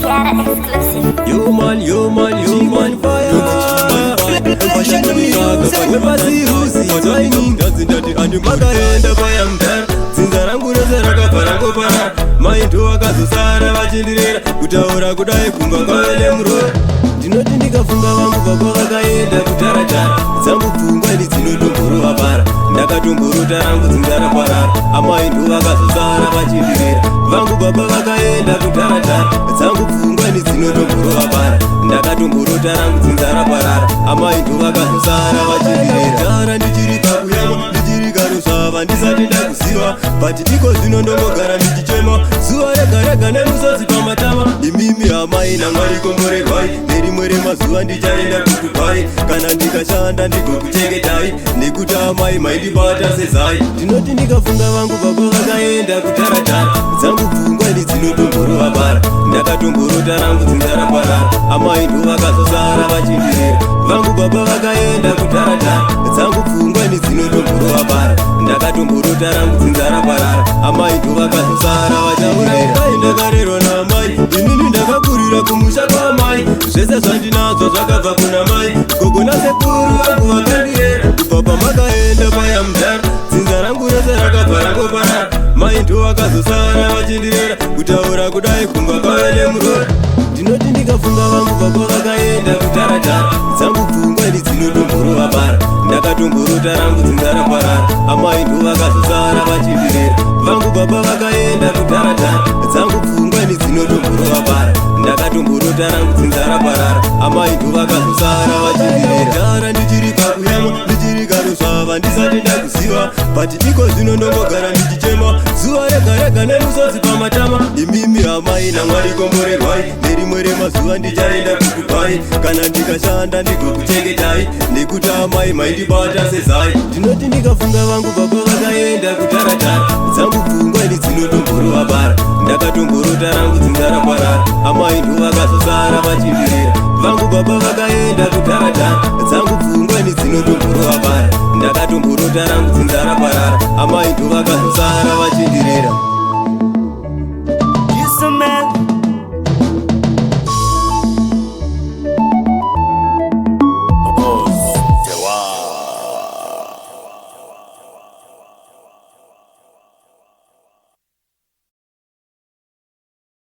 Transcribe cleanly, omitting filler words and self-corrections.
Kiara exclusive. You man, fire. Wepazirusi twaini ndati andimakaenda payamdhara dzinza rangu rose rakaparangopara mainto vakazosara vachindirera kutaura kudai kunga kwavele murora ndinoti ndikafunga vangu vakwa vakaenda kutaratara dzangu pfungwa ini dzinotomborova bara ndakatomborota rangu dzinza raparara amainto vakazosara vachindirera vangu baba vakaenda kutaratara dzangu pfungwa ini dzinotomborova bara ndakatomborota rangu dzinza raparara amainto vakazosara vachindirera dara ndichiri kakuyama ndichiri karusava ndisati ndakuziva but iko zvino ndongogara ndichichema zuva rega rega nemusodzi pamatama imimi hamai namwari komborerwai nerimwe remazuva ndichaenda kudubai kana ndikashanda ndigokuchengetai nekuti amai maindibata sezai ndinoti ndikafunga vangu baba vakaenda kutaratara dzangu pfungwa ini dzinotomborova bara ndakatomborota rangu dzinza raparara amai ndo vakazosara vachindirera vangu baba vakaenda kutaratara dzangu pfungwa ini dzinotomborova bara ndakatomborota rangu dzinza raparara amai ndo vakazosara vachindirera ndakarerwa namai inini ndakakurira kumusha kwamai zvese zvandinazvo zvakabva kuna mai gogo nasekuru vangu vakandirera kubva pamakaenda payamudhara dzinza rangu rose rakabva rangoparara mai ndo vakazosara vachindirera kutaura kudai kunga kwavele murora ndinoti ndikafunga vangu baba vakaenda kutaratara dzangu pfungwa ini dzinotomborova bara ndakatomborota rangu dzinza raparara amai ndo vakazosara vachindirera vangu baba vakaenda kutaratara dzangu pfungwa ini dzinotomborova bara ndakatomborota rangu dzinza raparara amai ndo vakazosara vachindirera dara ndichiri kakuyama ndichiri karusvava ndisati ndakuziva but iko zvino ndongogara ndichichema zuva rega rega nemusodzi pamatama imimi hamai namwari komborerwai nerimwe remazuva ndichaenda kudubai kana ndikashanda ndigokuchengetai nekuti amai maindibata sezai ndinoti ndikafunga vangu baba vakaenda kutaratara dzangu pfungwa ini dzinotomborova bara ndakatomborota rangu dzinza raparara amai ndo vakazosara vachindirera vangu baba vakaenda kutaratara dzangu pfungwa ini dzinotomborova bara ndakatomborota rangu dzinza raparara amai ndo vakazosara vachindirera